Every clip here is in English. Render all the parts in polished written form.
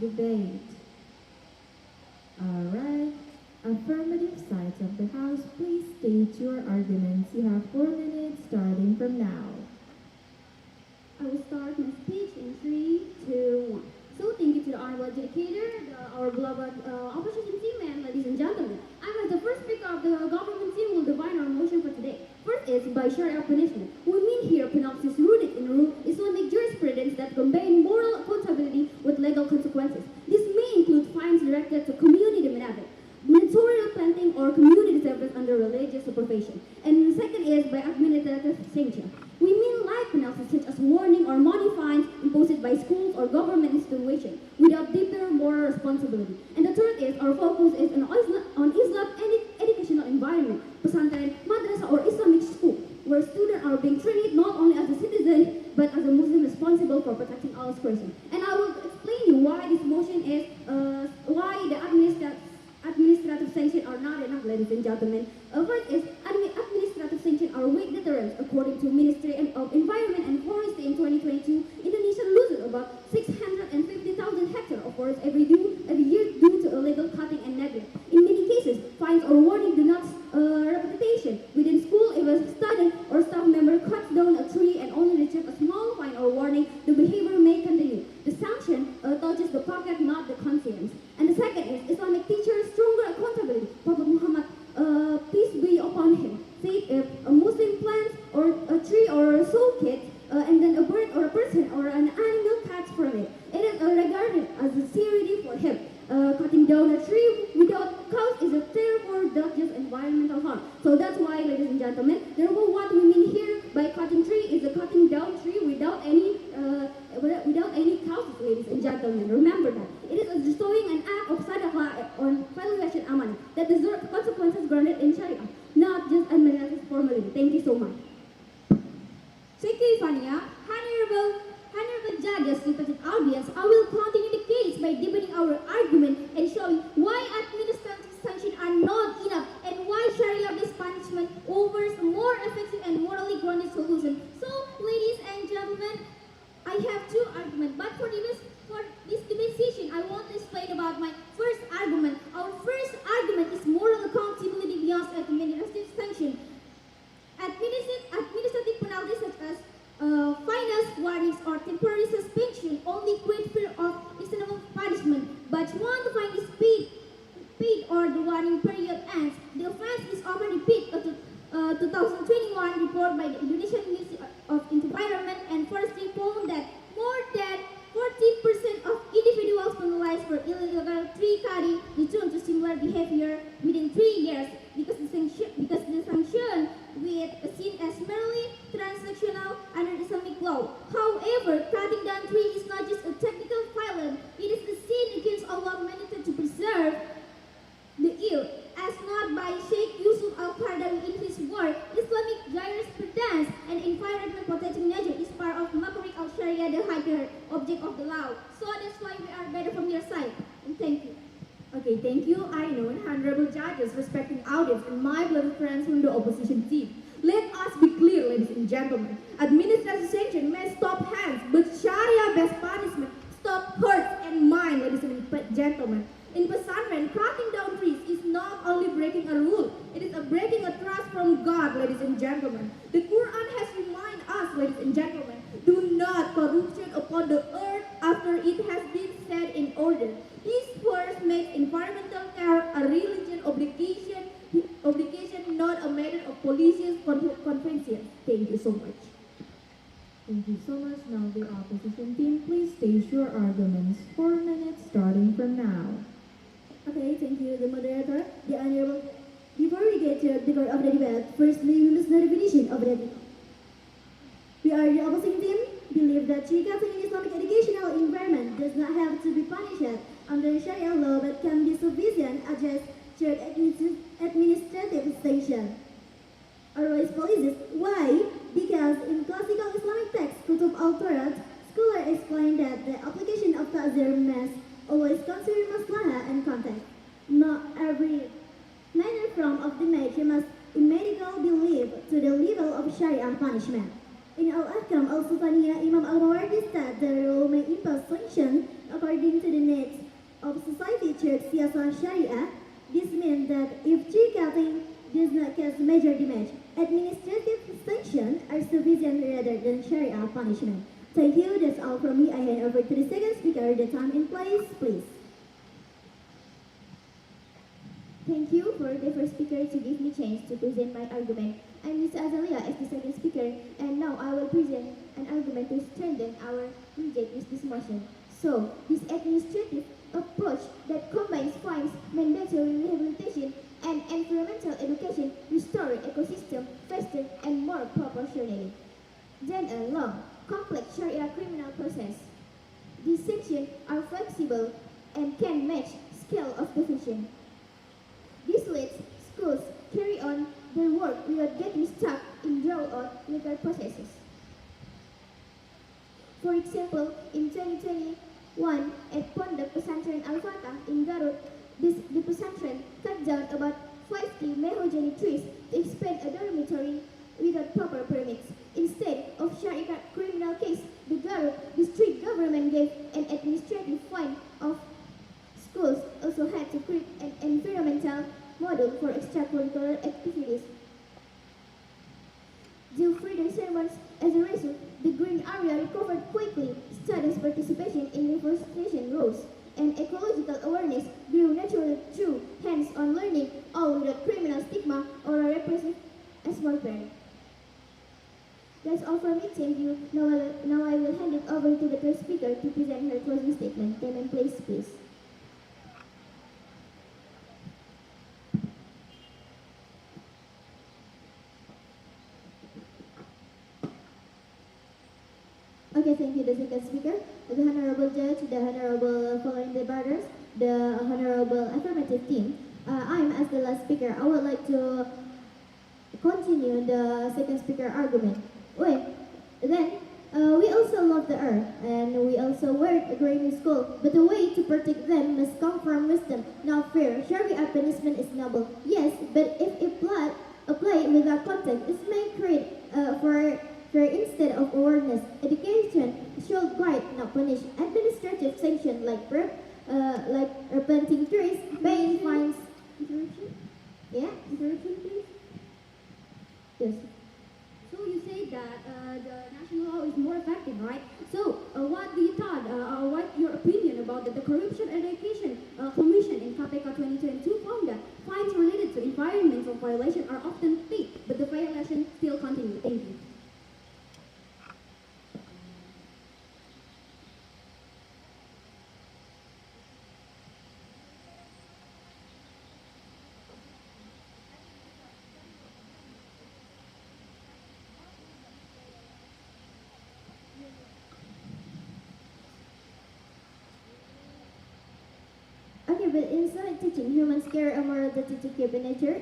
debate. Alright, affirmative sides of the House, please state your arguments. You have 4 minutes starting from now. I will start my speech in 3, 2, 1. So thank you to the honorable educator, our beloved opposition team, and ladies and gentlemen. I as the first speaker of the government team will define our motion for today. First is by Sharia punishment. We mean here penalty is rooted in Islamic jurisprudence that combine moral accountability with legal consequences. This may include fines directed to community benefit, mandatory planting, or community service under religious supervision. And the second is by administrative sanction. We mean life penalties such as warning or money fines imposed by schools or government institutions without deeper moral responsibility. And the third is our focus is on Islam educational environment, pesantren, madrasah, or Islamic school, where students are being treated not only as a citizen but as a Muslim responsible for protecting Allah's person. And I will explain you why this motion is why the administrative sanctions are not enough, ladies and gentlemen. First is administrative sanctions are weak deterrents. According to Ministry of Environment and Forestry in 2022, Indonesia loses about 650,000 hectares of forest every year due to illegal cutting and neglect. In many cases, fines or warning do not reputation. Within school, if a student or staff member cuts down a tree and only receives a small fine or warning, the behavior may continue. The sanction touches the pocket, not the conscience. And the second is Islamic teachers' stronger accountability. Prophet Muhammad, peace be upon him, said if a Muslim plants or a tree or a soul kit, and then a bird or a person or an animal cuts from it, it is regarded as a severity for him. Cutting down a tree without cause is a terrible, not just environmental harm. So that's why, ladies and gentlemen, therefore what we mean here by cutting tree is a cutting down tree without any causes, ladies and gentlemen. Remember that. It is a destroying an act of sadaqah or valuation amanah that deserves consequences granted in Sharia, not just administrative formality. Thank you so much. Thank you, Fania. Honorable judges, respected audience, I will continue the case by debating our argument and showing why administrative sanctions are not enough and why Sharia-based punishment offers a more effective and morally grounded solution. So, ladies and gentlemen, I have 2 arguments, but for this debate session, I want to explain about my first argument. Our first argument is moral accountability beyond administrative sanction. Administrative penalties such as fines, warnings, or temporary suspension only create fear of reasonable punishment. But once the fine is paid or the warning period ends, the offense is already paid. A 2021 report by the Indonesian Ministry of Environment and Forestry found that more than 40% of individuals penalized for illegal tree cutting return to similar behavior within 3 years because the sanction with seen as merely transactional under Islamic law. However, cutting down tree is not just a technical violence; it is a sin against Allah mandated to preserve the earth, as not by Sheikh Yusuf Al-Qaradawi in his work, Islamic jurisprudence and environment protecting nature is part of Makrik al-Sharia, the higher object of the law. So that's why we are better from your side. And thank you. Okay, thank you, Ainun, honorable judges, respecting audience, and my beloved friends from the opposition team. Let us be clear, ladies and gentlemen. Administrative sanction may stop hands, but Sharia-based punishment stop hearts and mind, ladies and gentlemen. In pesantren, cutting down trees is not only breaking a rule, it is a breaking a trust from God, ladies and gentlemen. The Quran has reminded us, ladies and gentlemen, do not corruption upon the earth after it has been set in order. This verse makes environmental care a religion obligation, not a matter of police's convenience. Thank you so much. Thank you so much. Now the opposition team, please state your arguments. 4 minutes starting from now. Okay, thank you, the moderator. The honorable. Before we get to the core of the debate, firstly, we must know the definition of the debate. We are the opposing team. Believe that Qiraatil in Islamic educational environment does not have to be punished under Sharia law, but can be sufficient as shared administrative sanction. Otherwise, policies. Why? Because in classical Islamic text, Kutub al-Barat, scholars explain that the application of ta'zir must always consider maslahah and context. Not every minor form of the nature must immediately be lead to the level of Sharia punishment. In Al-Ahkam Al-Sultaniyah, Imam Al-Mawardi said the rule may impose sanction according to the needs of society towards siyasah Sharia. This means that if qiraatil does not cause major damage, administrative sanctions are sufficient rather than Sharia punishment. Thank you. That's all from me. I hand over to the second speaker. The time and place, please. Thank you for the first speaker to give me chance to present my argument. I'm Ms. Azalia as the second speaker, and now I will present an argument to strengthen our reject this motion. So, this administrative approach that combines fines, mandatory rehabilitation, and environmental education restore ecosystem faster and more proportionally than a long, complex Sharia criminal process. These sanctions are flexible and can match scale of the vision. This lets schools carry on their work without getting stuck in drawn-out legal processes. For example, in 2021, at Pondok Pesantren Al-Fatah in Garut, the Pesantren cut down about 50 mahogany trees to expand a dormitory without proper permits. Instead of Sharia criminal case, the Garut district government gave an administrative fine of schools also had to create an environmental model for extracurricular activities. Due freedom sermons, as a result, the green area recovered quickly, students' participation in reforestation rose, and ecological awareness grew naturally through hands-on learning, all without criminal stigma or a repressive atmosphere. That's all from me, thank you. Now I will hand it over to the third speaker to present her closing statement. Time and place, please. Okay, thank you, the second speaker, the Honorable Judge, the Honorable following debaters, the Honorable Affirmative team. I'm as the last speaker. I would like to continue the second speaker argument. We also love the earth, and we also work a great school, but the way to protect them must come from wisdom, not fear. Sharia punishment is noble, yes, but if applied without context, it may create for instead of awareness. Education should guide, not punish. Administrative sanction like planting trees, paying fines. Interruption? Yeah? Interruption, please? Yes. So you say that the national law is more effective, right? So what do you thought, or what your opinion about the Corruption Education Commission in KPK 2022 found that fines related to environmental violation are often paid, but the violation still continue. Thank you. Okay, but in Islamic teaching, humans carry a moral duty to keep in nature.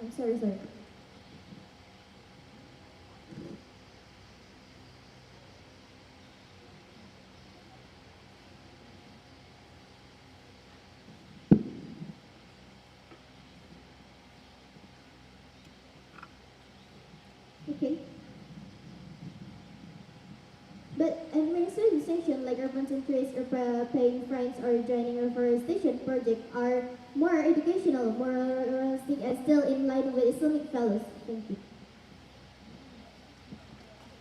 I'm sorry. Okay. But administrative sanctions like urban trees or paying fines or joining a reforestation project are more educational, more realistic, and still in line with Islamic values. Thank you.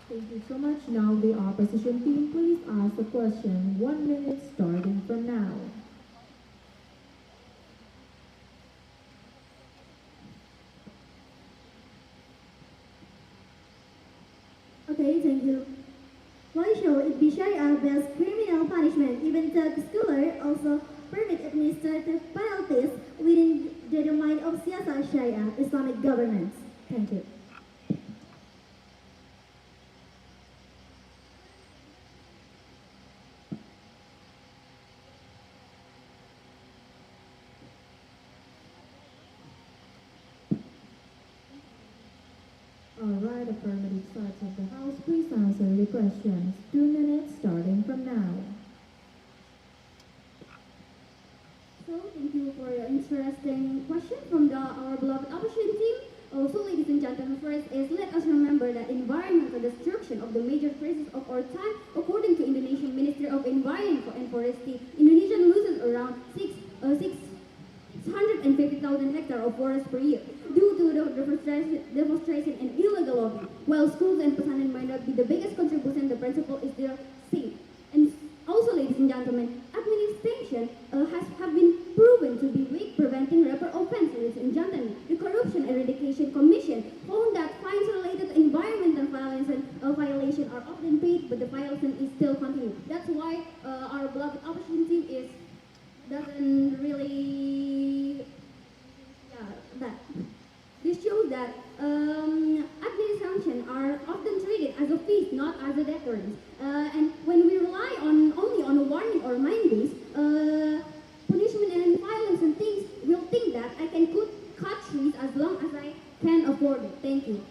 Thank you so much. Now the opposition team, please ask the question. 1 minute starting from now. Okay, thank you. Why should it be Sharia-based criminal punishment, even though the scholar also permit administrative penalties within the domain of siyasah Sharia, Islamic governance? Thank you. Alright, affirmative sides of the House, please answer the questions. 2 minutes starting from now. So thank you for your interesting question from our beloved opposition team. So, ladies and gentlemen, first is let us remember that environmental destruction of the major crisis of our time, according to Indonesian Ministry of Environment and Forestry, Indonesia loses around 650,000 hectares of forest per year due to the deforestation and illegal logging. While schools and pesanan might not be the biggest contribution, the principle is still same. And also, ladies and gentlemen, administration have been proven to be weak preventing rapid offense, ladies and gentlemen. The Corruption Eradication Commission found that fines related to environmental violation are often paid, but the violation is still continuing. That's why our beloved opposition team doesn't really that. This shows that admin sanctions are often treated as a feast, not as a deterrent. And when we rely only on a warning or mind-based punishment and violence and things, we'll think that I can cut trees as long as I can afford it. Thank you.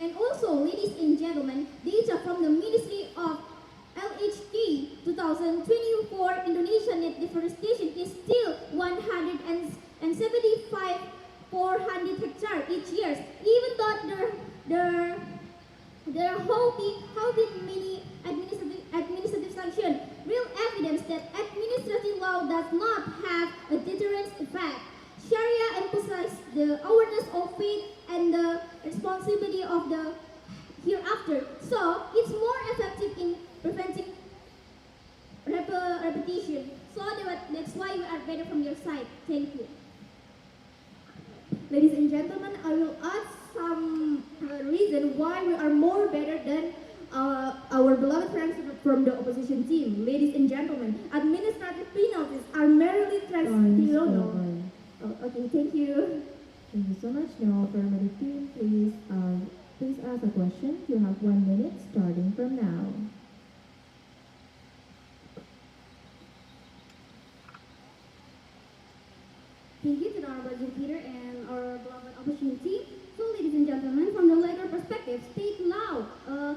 And also, ladies and gentlemen, data from the Ministry of LHD 2024 Indonesia net deforestation is still 175,400 hectares each year. Even though there have been many administrative sanctions, real evidence that administrative law does not have a deterrent effect. Sharia emphasizes the awareness of faith and the responsibility of the hereafter. So it's more effective in preventing repetition. So that's why we are better from your side. Thank you. Ladies and gentlemen, I will add some reason why we are more better than our beloved friends from the opposition team. Ladies and gentlemen, administrative penalties are merely transactional. Oh, okay, thank you. Thank you so much. Now, affirmative team, please ask a question. You have 1 minute starting from now. Thank you to the honorable educator and our beloved opposition team. So, ladies and gentlemen, from the legal perspective, state law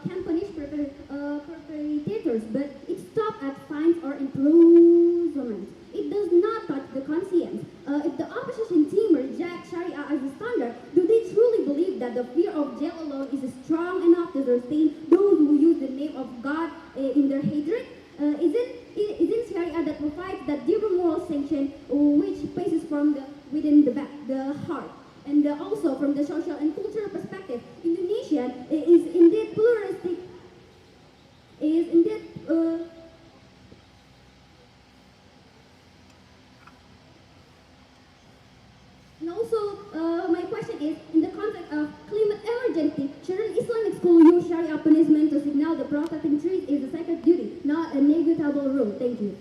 can punish perpetrators, but it stops at fines or imprisonment. It does not touch the conscience. If the opposition team rejects Sharia as a standard, do they truly believe that the fear of jail alone is strong enough to sustain those who use the name of God in their hatred? Isn't Sharia that provides that deeper moral sanction which passes from within the heart? And also from the social and cultural perspective, Indonesia is indeed pluralistic, and also my question is, in the context of climate emergency, shouldn't Islamic school use Sharia punishment to signal the protecting trees is a sacred duty, not a negotiable rule? Thank you.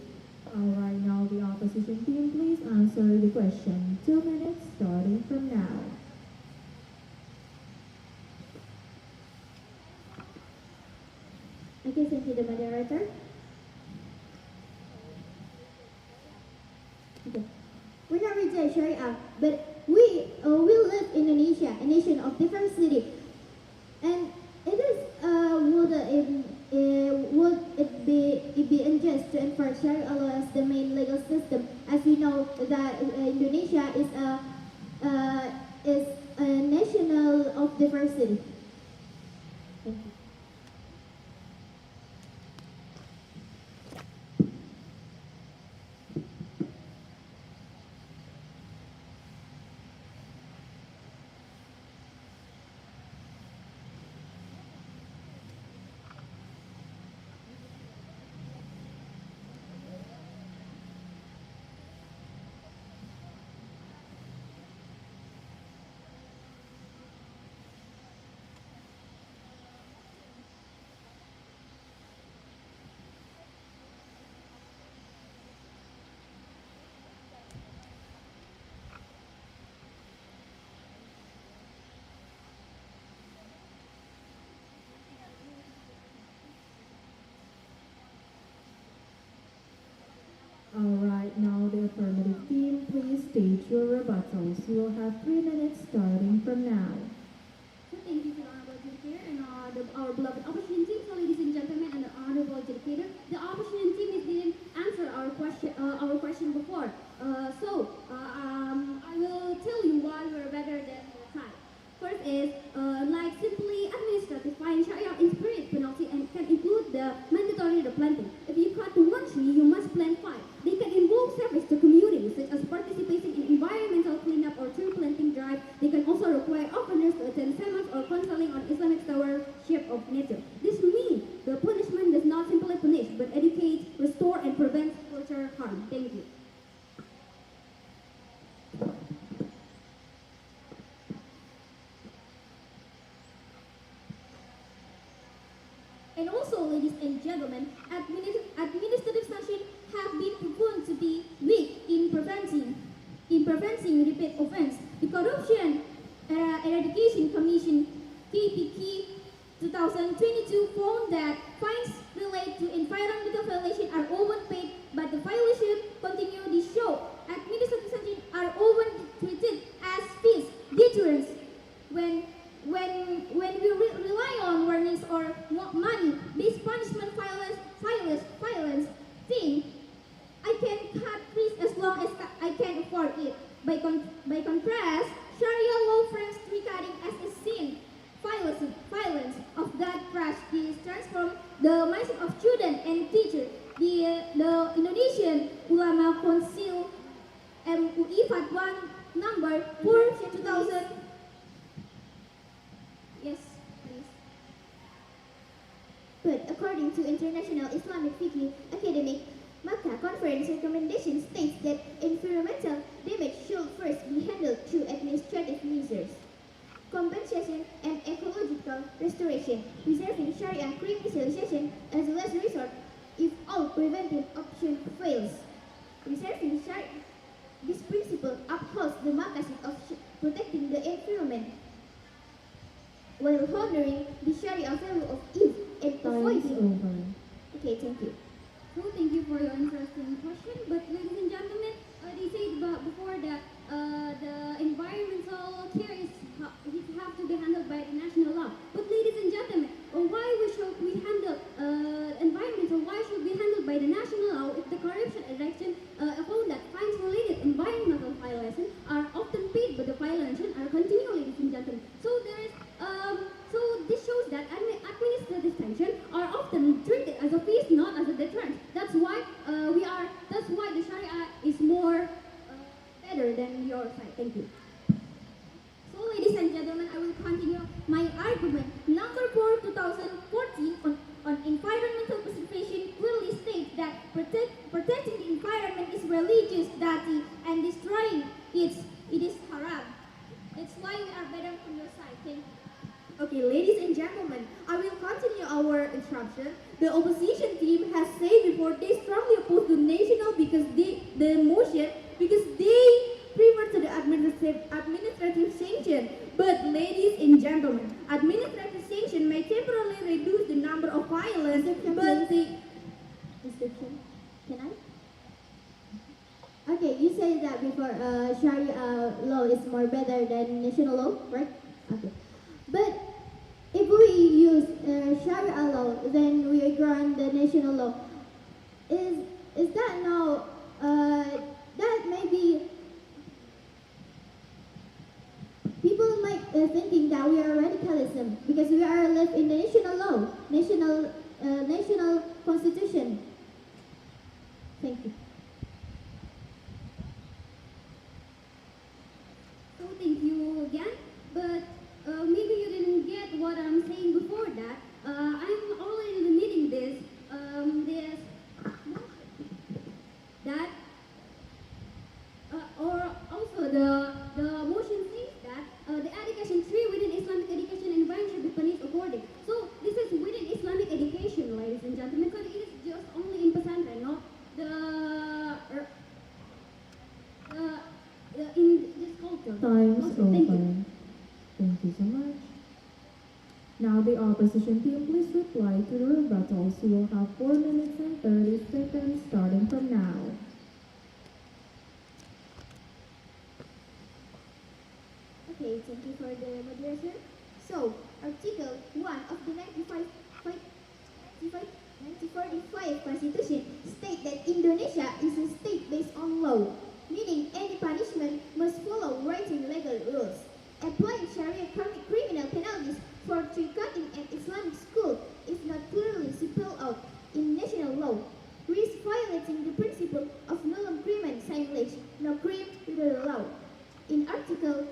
All right, now the opposition team, please answer the question. 2 minutes starting from now. Okay, thank you, the moderator. Okay. We not reject Sharia, but we live in Indonesia, a nation of different cities, and it is would it be unjust to enforce Sharia law as the main legal system, as we know that Indonesia is a national of diversity. Thank you. All right, now the affirmative team, please state your rebuttals. You will have 3 minutes starting from now. So thank you to the honorable educator and our beloved opposition team. So, ladies and gentlemen, and the honorable educator, the opposition team didn't answer our question before. I will tell you worship of nature. This means the punishment does not simply punish, but educates, restore, and prevents future harm. Thank you. And also, ladies and gentlemen, administrative sanctions have been proven to be weak in preventing repeat offense. The Corruption Eradication Commission (KPK) 2022 found that fines related to environmental violation are often paid, but the violation continue to show. Administrative sanctions are often treated as fees, deterrence. When we rely on warnings or money, this punishment violence thing, I can cut fees as long as I can afford it. By contrast, Sharia law frames regarding as a sin, violence of that crash is transformed the mindset of student and teacher. The Indonesian Ulama Council MUI Fatwa number 4/2000. Yes, please. But according to International Islamic Fiqh Academic, Makkah Conference recommendation states that environmental damage should first be handled through administrative measures, compensation, and ecological restoration, preserving Sharia criminalization as a last resort if all preventive option fails. Preserving Sharia, this principle upholds the maqasid of protecting the environment while honoring the Sharia value of ease and Time is avoiding. over. Okay, thank you. So thank you for your interesting question. But ladies and gentlemen, they said before that the environmental care it have to be handled by the national law. But ladies and gentlemen, why should we handle environmental? Why should be handled by the national law if the corruption election found that fines related environmental violations are often paid, but the violations are continual, ladies and gentlemen. So there is so this shows that administrative sanctions are often treated as a fees, not as a deterrent. That's why the Sharia is more better than your side. Thank you. So, ladies and gentlemen, I will continue my argument. Number 4, 2014 on environmental preservation clearly states that protecting the environment is religious duty and destroying it is haram. That's why we are better from your side. Thank you. Okay, ladies and gentlemen, I will continue our instruction. The opposition team has said before they strongly oppose the national the motion because they prefer to the administrative sanction. But ladies and gentlemen, administrative sanction may temporarily reduce the number of violence, but the Description. Can I? Okay, you said that before Sharia law is more better than national law, right? Okay. But if we use Sharia law, then we grant the national law. Is that now that maybe people might thinking that we are radicalism because we are live in the national law, national constitution. Thank you. So thank you again. But maybe you didn't get what I'm saying before that. I'm already limiting this that or also the motion says that the education tree within Islamic education environment should be punished according. So this is within Islamic education, ladies and gentlemen, because it is just only in pesantren, not in this culture. Time's Also, thank you. over. Thank you so much. Now the opposition team, please reply to the rebuttals. You will have 4 minutes and 30 seconds starting from now. Okay, thank you for the moderation. So, Article 1 of the 1945 Constitution states that Indonesia is a state based on law, meaning any punishment must follow written legal rules. Applying Sharia criminal penalties for tree cutting at Islamic school is not clearly spelled out in national law, risks violating the principle of nullum crimen sine lex, no crime without a law. In Article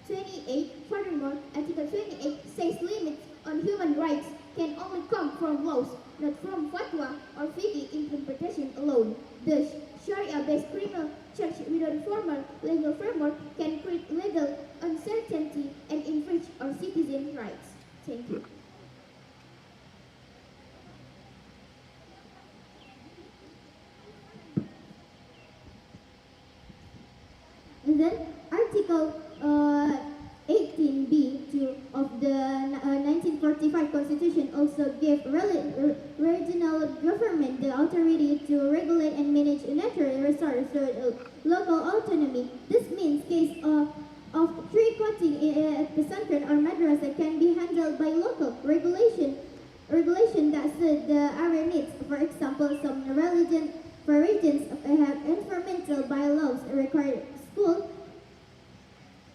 28, furthermore, human rights. Thank you. And then Article 18B of the 1945 Constitution also gave regional government the authority to regulate and manage natural resources through local autonomy. This means case of tree cutting at Pesantren or madrasa can be handled by local regulation that suit the area needs. For example, some regions have environmental bylaws require school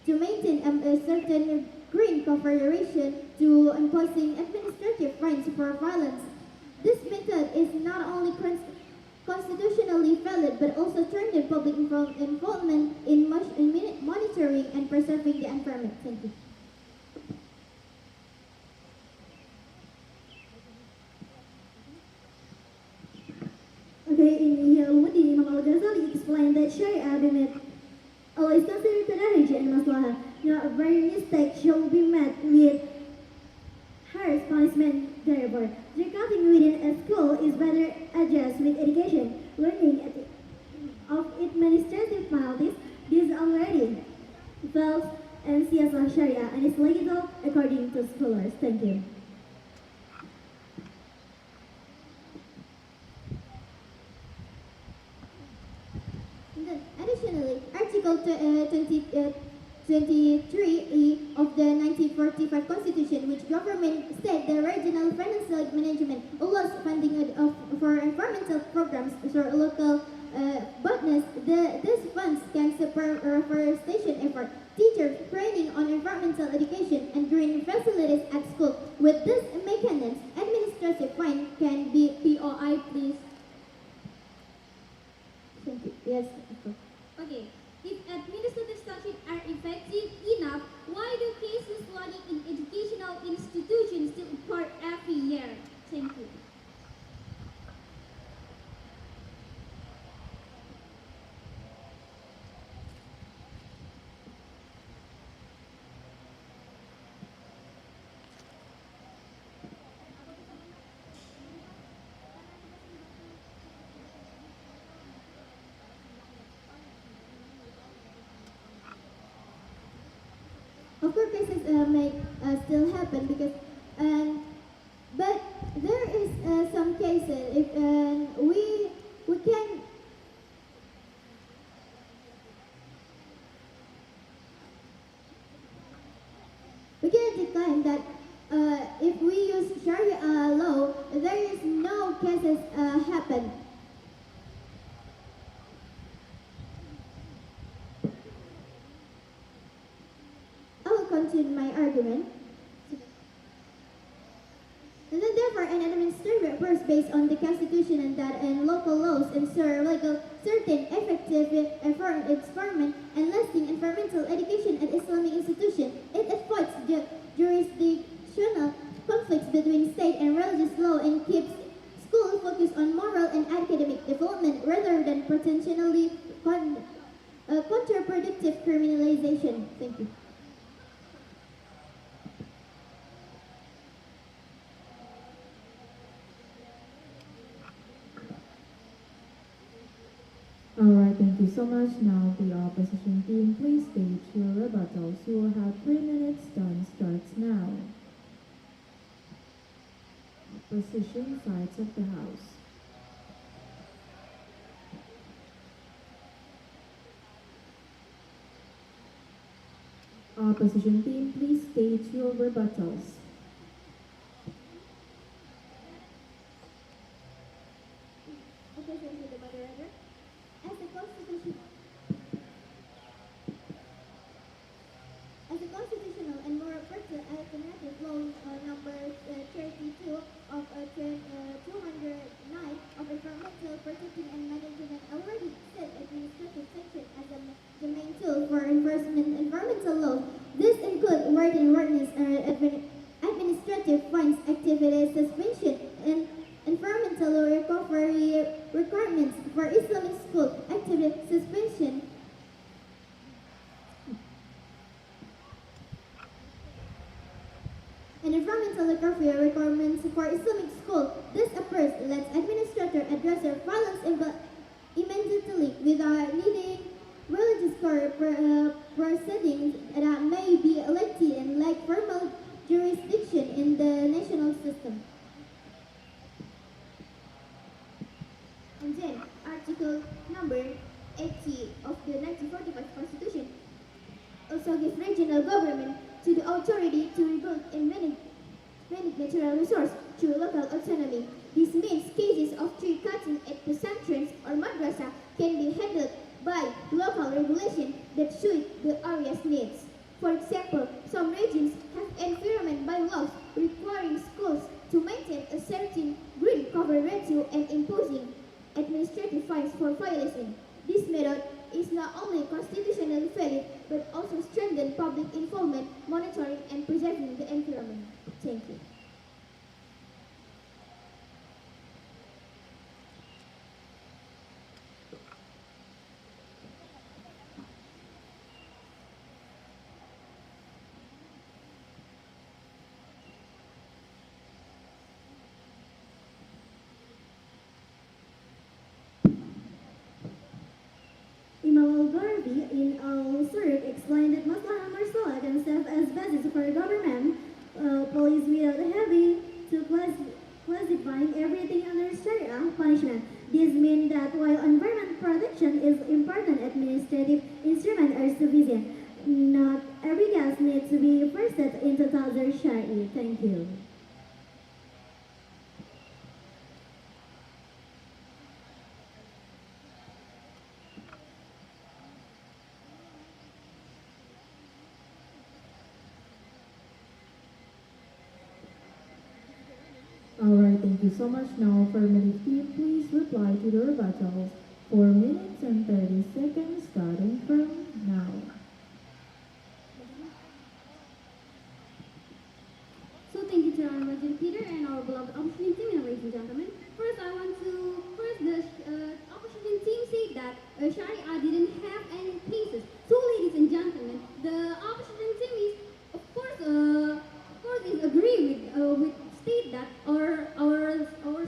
to maintain a certain green coverage to imposing administrative fines for violence. This method is not only constitutionally valid but also strengthens public involvement in monitoring and preserving the environment. Thank you. Okay, in here, Woody Imam Al-Ghazali explained that Sharia limit Allah is considered pedagogy and maslahah. Not a very mistake shall be met with harsh punishment. Therefore, cutting within a school is better adjusted with education, learning of administrative penalties. This already falls in Siyasah Sharia and is legal according to scholars. Thank you. Additionally, Article 23E of the 1945 Constitution, which government state the regional financial management allows funding for environmental programs through local bodies. These funds can support reforestation effort, teacher training on environmental education, and green facilities at school. With this mechanism, administrative fine can be POI, please. Thank you. Yes. Okay, if administrative statutes are effective enough, why do cases studied in educational institutions still occur every year? Thank you. Of course, cases may still happen because, but there is some cases if we can decline that if we use Sharia law, there is no cases happen. Continue my argument. And then therefore an administrative approach based on the constitution and local laws ensure legal certain effective environment and lasting environmental education at Islamic institution. It avoids jurisdictional conflicts between state and religious law and keeps school focused on moral and academic development rather than potentially counterproductive criminalization. Thank you. Alright, thank you so much. Now the opposition team, please stage your rebuttals. You will have 3 minutes. Time starts now. Opposition sides of the House. Opposition team, please stage your rebuttals. Okay, thank you, the moderator. As a constitutional and moral person, Affirmative law number 32 of 209 of environmental protecting and management already set administrative sanction as the main tool for enforcement environmental laws. This includes wording ordinance, administrative fines, activity suspension, and environmental recovery requirements for Islamic school activity suspension. environmental recovery requirements for Islamic school. This approach lets administrators address their violence immediately without needing religious proceedings that may be elected and lack formal jurisdiction in the national system. And then, Article number 80 of the 1945 Constitution also gives regional government to the authority to rebuild and manage natural resources through local autonomy. This means cases of tree cutting at the centres or madrasa can be handled by local regulation that suit the area's needs. For example, some regions have environment bylaws requiring schools to maintain a certain green cover ratio and imposing administrative fines for violation. This method is not only constitutionally valid but also strengthens public involvement, monitoring, and preserving the environment. Thank you. Imam al-Gharbi in al-Surq explained that Maslahah Marsalah can serve as basis for government police without having to classifying everything under Sharia punishment. This means that while environment protection is important, administrative instruments are sufficient. Not every case needs to be forced into Tazir Sharia. Thank you. Alright, thank you so much. Now, affirmative team, please reply to the rebuttals. 4 minutes and 30 seconds starting from now. So thank you to our Majid Peter and our beloved opposition team, ladies and gentlemen. First, the opposition team said that Sharia didn't have any cases. So, ladies and gentlemen, the opposition team is, of course, is agree with state that our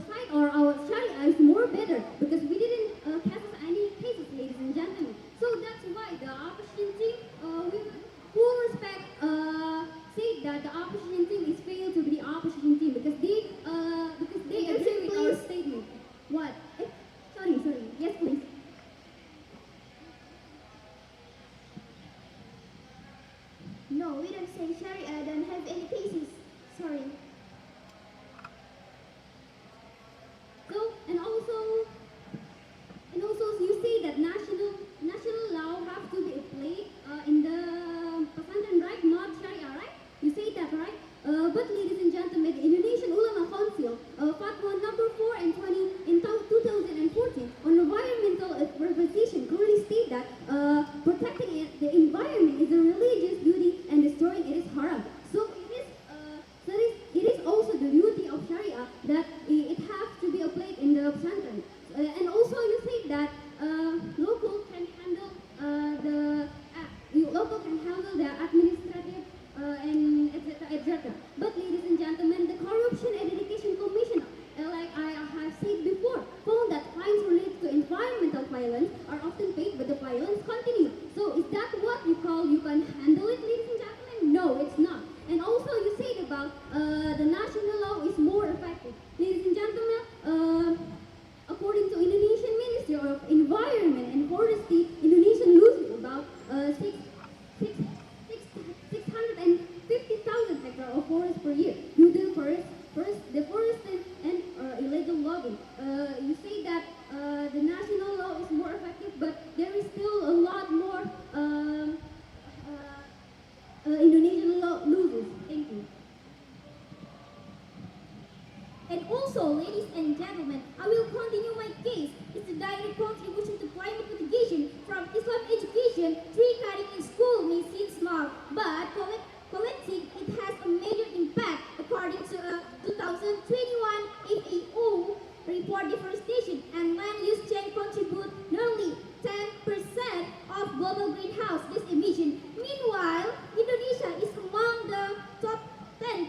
side or our Sharia is more better because we didn't have any cases, ladies and gentlemen. So that's why the opposition team, with full respect, say that the opposition team is failed to be the opposition team because they agree with our statement. What? Sorry. Yes, please. No, we don't say Sharia don't have any cases. Sorry. So and also you say that national law have to be applied in the pesantren, right? Not Sharia, right? You say that, right? But ladies and gentlemen, the Indonesian Ulama Council, Fatwa number 4 and 20 in 2014 on environmental representation clearly state that protecting the environment is a religious duty and destroying it is haram. So it is also the duty of Sharia that it has to be applied in the pesantren. And also you say that local can handle the administrative and etc. But ladies and gentlemen, the Corruption and Education Commission, like I have said before, found that fines related to environmental violence are often paid, but the violence continues. So is that what you call you can handle it, ladies and gentlemen? No, it's not. And also you said about the national law is more effective. Ladies and gentlemen, according to Indonesian Ministry of Environment and Forestry, Indonesia loses about 650,000 hectares of forest per year due to deforestation and illegal logging. You say that the national law is more effective, but there is still a lot more Indonesian law loses. Thank you. And also, ladies and gentlemen, I will continue my case. It's a direct contribution to climate mitigation from Islam education. Tree cutting in school may seem small, but collective, it has a major impact. According to a 2021 FAO report, deforestation and land use change contribute nearly 10% of global greenhouse gas emission. Meanwhile, Indonesia is among the top 10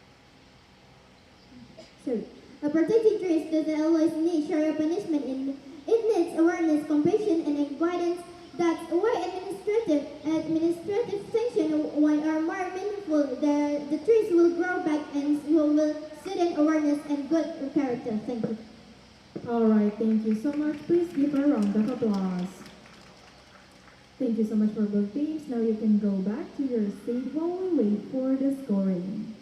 Protecting trees doesn't always need Sharia punishment. It needs awareness, compassion, and guidance. That's why administrative sanction are more meaningful. The trees will grow back and will student awareness and good character. Thank you. Alright, thank you so much. Please give a round of applause. Thank you so much for both teams. Now you can go back to your seat while we wait for the scoring.